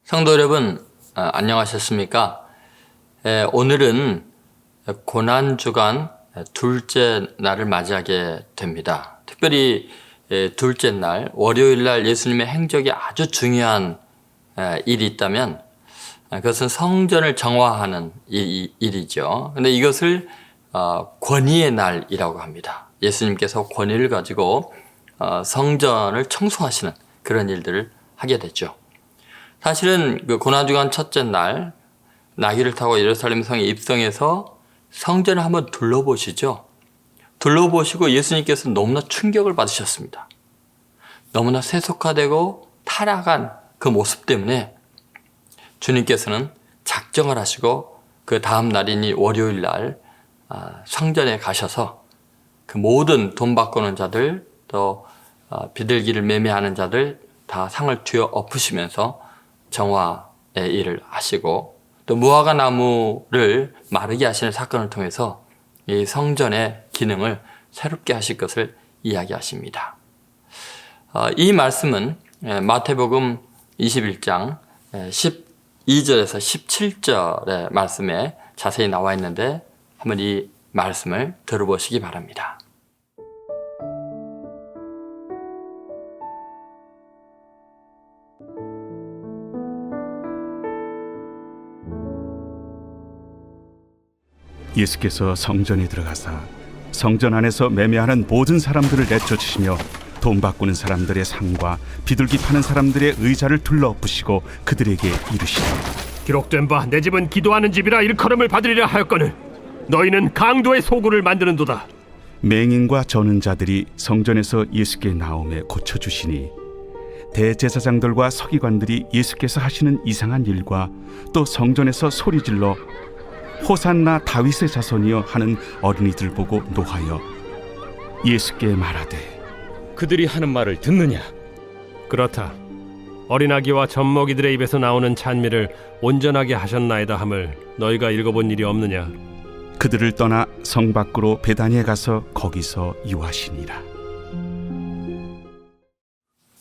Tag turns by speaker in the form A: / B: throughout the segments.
A: 성도 여러분, 안녕하셨습니까? 오늘은 고난주간 둘째 날을 맞이하게 됩니다. 특별히 둘째 날, 월요일 날 예수님의 행적이 아주 중요한 일이 있다면 그것은 성전을 정화하는 일이죠. 근데 이것을 권위의 날이라고 합니다. 예수님께서 권위를 가지고 성전을 청소하시는 그런 일들을 하게 됐죠. 사실은 그 고난주간 첫째 날 나귀를 타고 예루살렘 성에 입성해서 성전을 한번 둘러보시죠. 둘러보시고 예수님께서 너무나 충격을 받으셨습니다. 너무나 세속화되고 타락한 그 모습 때문에 주님께서는 작정을 하시고 그 다음 날인 이 월요일 날 성전에 가셔서 그 모든 돈 바꾸는 자들 또 비둘기를 매매하는 자들 다 상을 뒤어 엎으시면서 정화의 일을 하시고 또 무화과 나무를 마르게 하시는 사건을 통해서 이 성전의 기능을 새롭게 하실 것을 이야기하십니다. 이 말씀은 마태복음 21장 12절에서 17절의 말씀에 자세히 나와 있는데 한번 이 말씀을 들어보시기 바랍니다.
B: 예수께서 성전에 들어가사 성전 안에서 매매하는 모든 사람들을 내쫓으시며 돈 바꾸는 사람들의 상과 비둘기 파는 사람들의 의자를 둘러엎으시고 그들에게 이르시되
C: 기록된 바 내 집은 기도하는 집이라 일컬음을 받으리라 하였거늘 너희는 강도의 소굴을 만드는도다.
B: 맹인과 저는 자들이 성전에서 예수께 나오매 고쳐주시니 대제사장들과 서기관들이 예수께서 하시는 이상한 일과 또 성전에서 소리질러 호산나 다윗의 자손이여 하는 어린이들 보고 노하여 예수께 말하되
D: 그들이 하는 말을 듣느냐?
C: 그렇다. 어린아기와 젖먹이들의 입에서 나오는 찬미를 온전하게 하셨나이다 함을 너희가 읽어본 일이 없느냐?
B: 그들을 떠나 성 밖으로 베다니에 가서 거기서 유하시니라.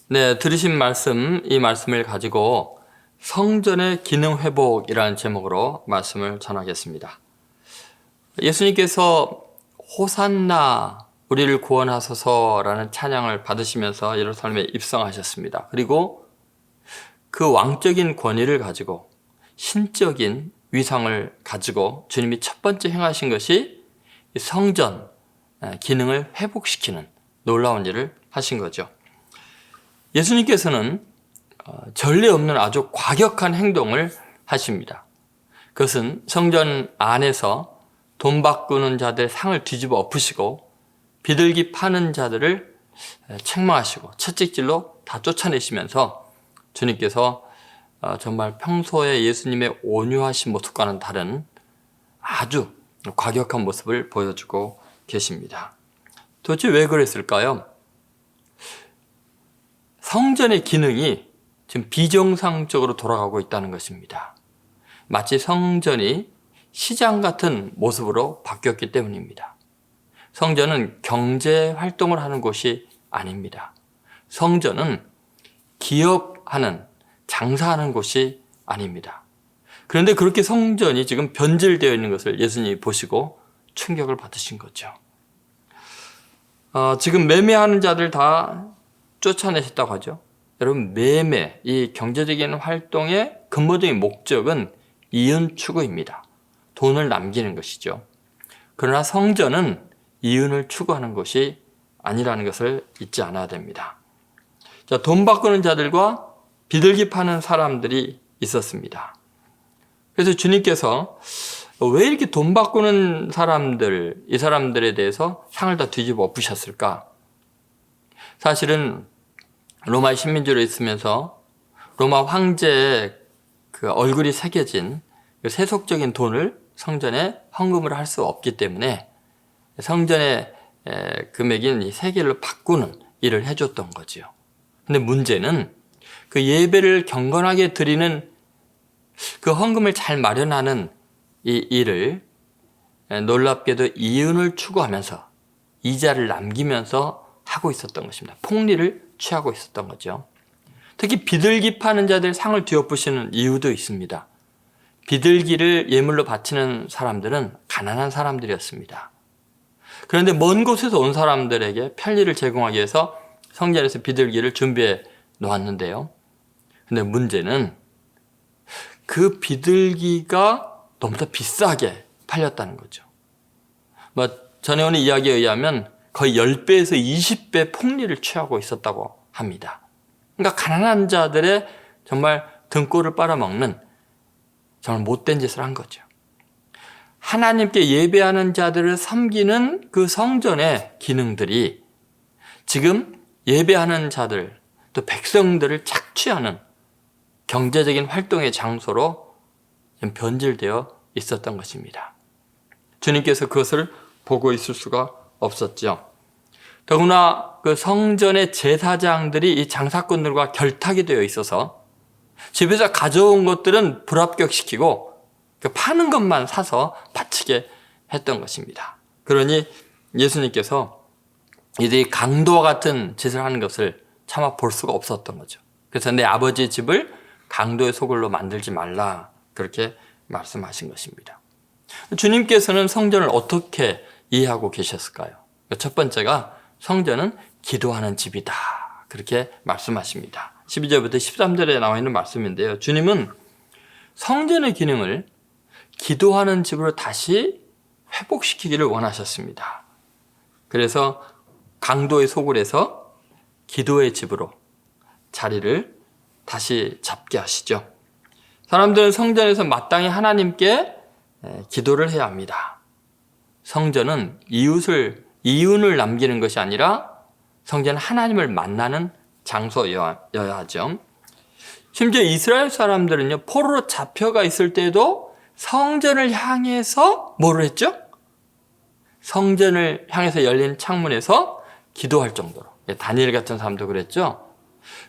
A: 네, 들으신 말씀, 이 말씀을 가지고 성전의 기능 회복이라는 제목으로 말씀을 전하겠습니다. 예수님께서 호산나 우리를 구원하소서라는 찬양을 받으시면서 예루살렘에 입성하셨습니다. 그리고 그 왕적인 권위를 가지고 신적인 위상을 가지고 주님이 첫 번째 행하신 것이 성전 기능을 회복시키는 놀라운 일을 하신 거죠. 예수님께서는 전례 없는 아주 과격한 행동을 하십니다. 그것은 성전 안에서 돈 바꾸는 자들의 상을 뒤집어 엎으시고 비둘기 파는 자들을 책망하시고 채찍질로 다 쫓아내시면서 주님께서 정말 평소에 예수님의 온유하신 모습과는 다른 아주 과격한 모습을 보여주고 계십니다. 도대체 왜 그랬을까요? 성전의 기능이 지금 비정상적으로 돌아가고 있다는 것입니다. 마치 성전이 시장 같은 모습으로 바뀌었기 때문입니다. 성전은 경제 활동을 하는 곳이 아닙니다. 성전은 기업하는, 장사하는 곳이 아닙니다. 그런데 그렇게 성전이 지금 변질되어 있는 것을 예수님이 보시고 충격을 받으신 거죠. 지금 매매하는 자들 다 쫓아내셨다고 하죠. 여러분, 매매, 이 경제적인 활동의 근본적인 목적은 이윤 추구입니다. 돈을 남기는 것이죠. 그러나 성전은 이윤을 추구하는 것이 아니라는 것을 잊지 않아야 됩니다. 자, 돈 바꾸는 자들과 비둘기 파는 사람들이 있었습니다. 그래서 주님께서 왜 이렇게 돈 바꾸는 사람들, 이 사람들에 대해서 상을 다 뒤집어 엎으셨을까? 사실은 로마의 식민지로 있으면서 로마 황제의 그 얼굴이 새겨진 그 세속적인 돈을 성전에 헌금을 할 수 없기 때문에 성전의 금액인 이 세겔로 바꾸는 일을 해줬던 거지요. 근데 문제는 그 예배를 경건하게 드리는 그 헌금을 잘 마련하는 이 일을 놀랍게도 이윤을 추구하면서 이자를 남기면서 하고 있었던 것입니다. 폭리를 취하고 있었던 거죠. 특히 비둘기 파는 자들 상을 뒤엎으시는 이유도 있습니다. 비둘기를 예물로 바치는 사람들은 가난한 사람들이었습니다. 그런데 먼 곳에서 온 사람들에게 편리를 제공하기 위해서 성전에서 비둘기를 준비해 놓았는데요. 근데 문제는 그 비둘기가 너무나 비싸게 팔렸다는 거죠. 전해오는 이야기에 의하면 거의 10배에서 20배 폭리를 취하고 있었다고 합니다. 그러니까 가난한 자들의 정말 등골을 빨아먹는 정말 못된 짓을 한 거죠. 하나님께 예배하는 자들을 섬기는 그 성전의 기능들이 지금 예배하는 자들, 또 백성들을 착취하는 경제적인 활동의 장소로 변질되어 있었던 것입니다. 주님께서 그것을 보고 있을 수가 없었죠. 더구나 그 성전의 제사장들이 이 장사꾼들과 결탁이 되어 있어서 집에서 가져온 것들은 불합격시키고 파는 것만 사서 바치게 했던 것입니다. 그러니 예수님께서 이들이 강도와 같은 짓을 하는 것을 차마 볼 수가 없었던 거죠. 그래서 내 아버지의 집을 강도의 소굴로 만들지 말라, 그렇게 말씀하신 것입니다. 주님께서는 성전을 어떻게 이해하고 계셨을까요? 첫 번째가 성전은 기도하는 집이다, 그렇게 말씀하십니다. 12절부터 13절에 나와 있는 말씀인데요. 주님은 성전의 기능을 기도하는 집으로 다시 회복시키기를 원하셨습니다. 그래서 강도의 소굴에서 기도의 집으로 자리를 다시 잡게 하시죠. 사람들은 성전에서 마땅히 하나님께 기도를 해야 합니다. 성전은 이윤을 남기는 것이 아니라 성전은 하나님을 만나는 장소여야 하죠. 심지어 이스라엘 사람들은요, 포로로 잡혀가 있을 때도 성전을 향해서 뭐를 했죠? 성전을 향해서 열린 창문에서 기도할 정도로. 다니엘 같은 사람도 그랬죠.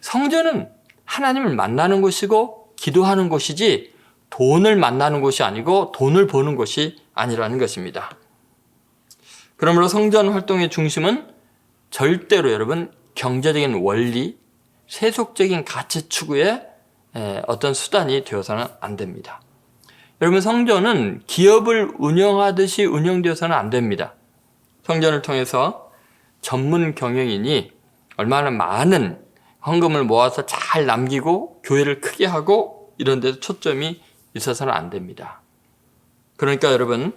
A: 성전은 하나님을 만나는 곳이고 기도하는 곳이지 돈을 만나는 곳이 아니고 돈을 버는 곳이 아니라는 것입니다. 그러므로 성전 활동의 중심은 절대로 여러분 경제적인 원리, 세속적인 가치 추구의 어떤 수단이 되어서는 안 됩니다. 여러분, 성전은 기업을 운영하듯이 운영되어서는 안 됩니다. 성전을 통해서 전문 경영인이 얼마나 많은 헌금을 모아서 잘 남기고 교회를 크게 하고 이런 데서 초점이 있어서는 안 됩니다. 그러니까 여러분,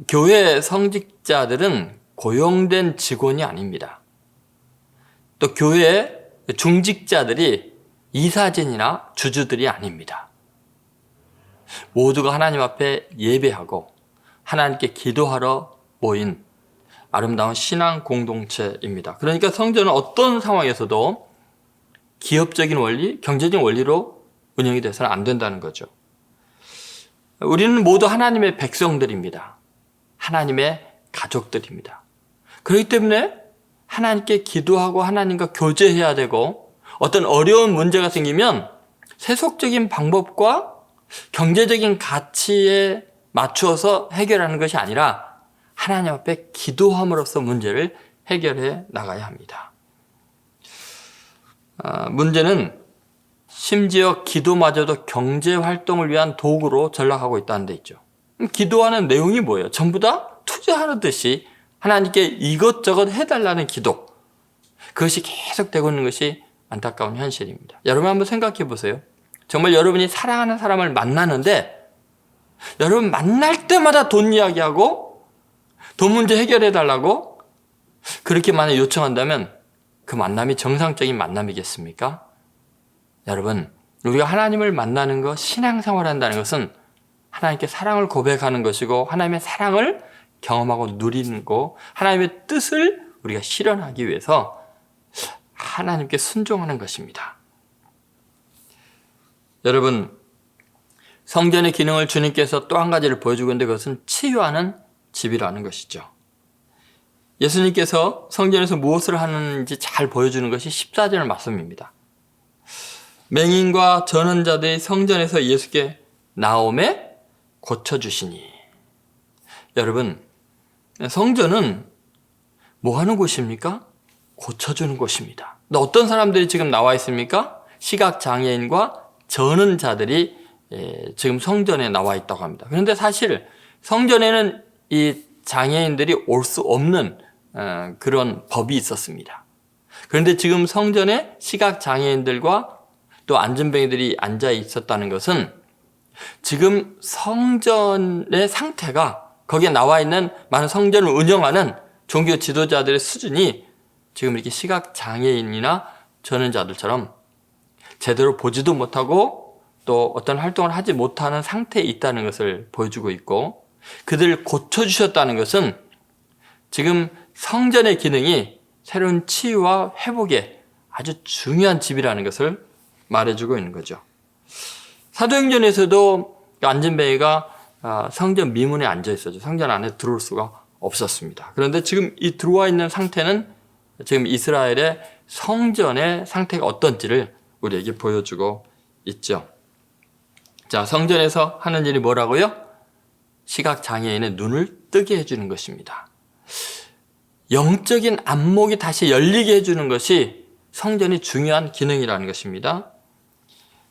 A: 교회 성직자들은 고용된 직원이 아닙니다. 또 교회 중직자들이 이사진이나 주주들이 아닙니다. 모두가 하나님 앞에 예배하고 하나님께 기도하러 모인 아름다운 신앙 공동체입니다. 그러니까 성전은 어떤 상황에서도 기업적인 원리, 경제적인 원리로 운영이 돼서는 안 된다는 거죠. 우리는 모두 하나님의 백성들입니다. 하나님의 가족들입니다. 그렇기 때문에 하나님께 기도하고 하나님과 교제해야 되고, 어떤 어려운 문제가 생기면 세속적인 방법과 경제적인 가치에 맞추어서 해결하는 것이 아니라 하나님 앞에 기도함으로써 문제를 해결해 나가야 합니다. 문제는 심지어 기도마저도 경제활동을 위한 도구로 전락하고 있다는 데 있죠. 기도하는 내용이 뭐예요? 전부 다 투자하듯이 하나님께 이것저것 해달라는 기도. 그것이 계속 되고 있는 것이 안타까운 현실입니다. 여러분 한번 생각해 보세요. 정말 여러분이 사랑하는 사람을 만나는데 여러분 만날 때마다 돈 이야기하고 돈 문제 해결해 달라고 그렇게 만약 요청한다면 그 만남이 정상적인 만남이겠습니까? 여러분, 우리가 하나님을 만나는 것, 신앙생활 한다는 것은 하나님께 사랑을 고백하는 것이고 하나님의 사랑을 경험하고 누리는 거, 하나님의 뜻을 우리가 실현하기 위해서 하나님께 순종하는 것입니다. 여러분, 성전의 기능을 주님께서 또 한 가지를 보여주고 있는데 그것은 치유하는 집이라는 것이죠. 예수님께서 성전에서 무엇을 하는지 잘 보여주는 것이 14절 말씀입니다. 맹인과 전원자들이 성전에서 예수께 나오매 고쳐주시니. 여러분, 성전은 뭐 하는 곳입니까? 고쳐주는 곳입니다. 근데 어떤 사람들이 지금 나와 있습니까? 시각장애인과 저는 자들이 지금 성전에 나와 있다고 합니다. 그런데 사실 성전에는 이 장애인들이 올 수 없는 그런 법이 있었습니다. 그런데 지금 성전에 시각장애인들과 또 안전뱅이들이 앉아 있었다는 것은 지금 성전의 상태가 거기에 나와 있는 많은 성전을 운영하는 종교 지도자들의 수준이 지금 이렇게 시각장애인이나 전원자들처럼 제대로 보지도 못하고 또 어떤 활동을 하지 못하는 상태에 있다는 것을 보여주고 있고, 그들을 고쳐주셨다는 것은 지금 성전의 기능이 새로운 치유와 회복에 아주 중요한 집이라는 것을 말해주고 있는 거죠. 사도행전에서도 안전뱅이가 성전 미문에 앉아 있었죠. 성전 안에 들어올 수가 없었습니다. 그런데 지금 이 들어와 있는 상태는 지금 이스라엘의 성전의 상태가 어떤지를 우리에게 보여주고 있죠. 자, 성전에서 하는 일이 뭐라고요? 시각장애인의 눈을 뜨게 해주는 것입니다. 영적인 안목이 다시 열리게 해주는 것이 성전의 중요한 기능이라는 것입니다.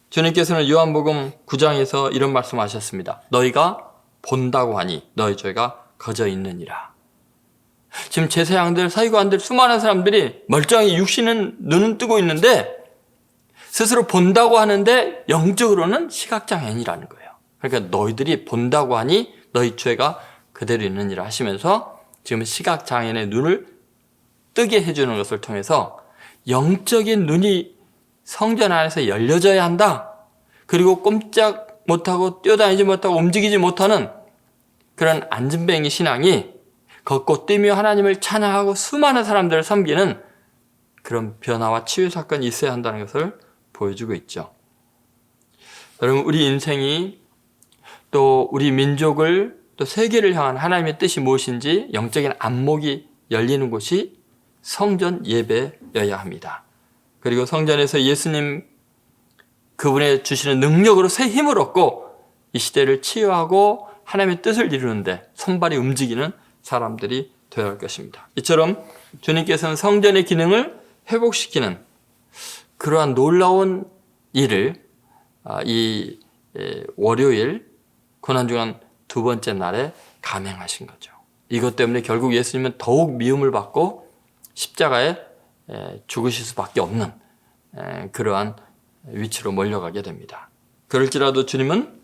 A: 주님께서는 요한복음 9장에서 이런 말씀하셨습니다. 너희가 본다고 하니 너희 죄가 거저 있느니라. 지금 제사장들, 서기관들, 수많은 사람들이 멀쩡히 육신은 눈은 뜨고 있는데 스스로 본다고 하는데 영적으로는 시각장애인이라는 거예요. 그러니까 너희들이 본다고 하니 너희 죄가 그대로 있느니라 하시면서 지금 시각장애인의 눈을 뜨게 해주는 것을 통해서 영적인 눈이 성전 안에서 열려져야 한다. 그리고 꼼짝 못하고 뛰어다니지 못하고 움직이지 못하는 그런 안전뱅이 신앙이 걷고 뛰며 하나님을 찬양하고 수많은 사람들을 섬기는 그런 변화와 치유 사건이 있어야 한다는 것을 보여주고 있죠. 여러분, 우리 인생이 또 우리 민족을 또 세계를 향한 하나님의 뜻이 무엇인지 영적인 안목이 열리는 곳이 성전 예배여야 합니다. 그리고 성전에서 예수님 그분의 주시는 능력으로 새 힘을 얻고 이 시대를 치유하고 하나님의 뜻을 이루는데 손발이 움직이는 사람들이 되어야 할 것입니다. 이처럼 주님께서는 성전의 기능을 회복시키는 그러한 놀라운 일을 이 월요일 고난주간 두 번째 날에 감행하신 거죠. 이것 때문에 결국 예수님은 더욱 미움을 받고 십자가에 죽으실 수밖에 없는 그러한 위치로 몰려가게 됩니다. 그럴지라도 주님은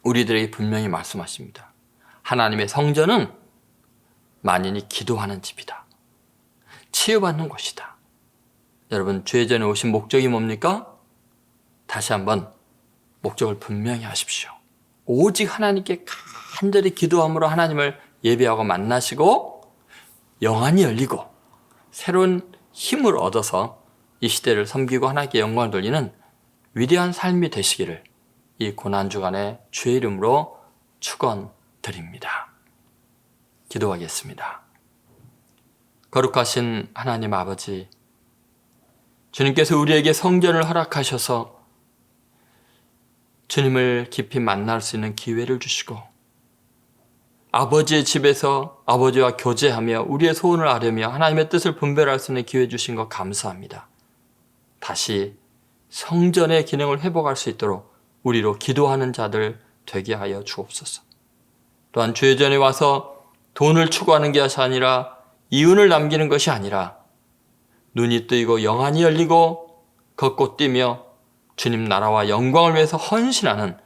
A: 우리들에게 분명히 말씀하십니다. 하나님의 성전은 만인이 기도하는 집이다. 치유받는 곳이다. 여러분, 주의 전에 오신 목적이 뭡니까? 다시 한번 목적을 분명히 하십시오. 오직 하나님께 간절히 기도함으로 하나님을 예배하고 만나시고 영안이 열리고 새로운 힘을 얻어서 이 시대를 섬기고 하나님께 영광을 돌리는 위대한 삶이 되시기를 이 고난주간의 주의 이름으로 축원드립니다. 기도하겠습니다. 거룩하신 하나님 아버지, 주님께서 우리에게 성전을 허락하셔서 주님을 깊이 만날 수 있는 기회를 주시고 아버지의 집에서 아버지와 교제하며 우리의 소원을 아뢰며 하나님의 뜻을 분별할 수 있는 기회 주신 것 감사합니다. 다시 성전의 기능을 회복할 수 있도록 우리로 기도하는 자들 되게 하여 주옵소서. 또한 주의 전에 와서 돈을 추구하는 것이 아니라 이윤을 남기는 것이 아니라 눈이 뜨이고 영안이 열리고 걷고 뛰며 주님 나라와 영광을 위해서 헌신하는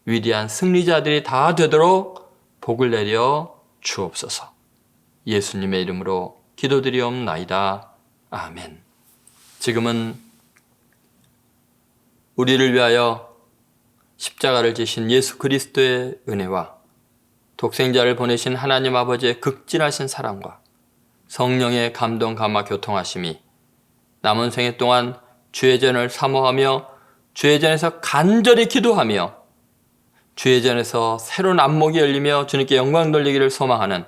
A: 위대한 승리자들이 다 되도록 복을 내려 주옵소서. 예수님의 이름으로 기도드리옵나이다. 아멘. 지금은 우리를 위하여 십자가를 지신 예수 그리스도의 은혜와 독생자를 보내신 하나님 아버지의 극진하신 사랑과 성령의 감동 감화 교통하심이 남은 생애 동안 주의 전을 사모하며 주의 전에서 간절히 기도하며 주의 전에서 새로운 안목이 열리며 주님께 영광 돌리기를 소망하는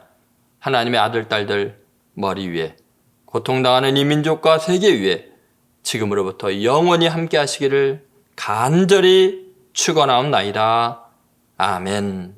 A: 하나님의 아들, 딸들 머리 위에 고통당하는 이 민족과 세계 위에 지금으로부터 영원히 함께 하시기를 간절히 축원하옵나이다. 아멘.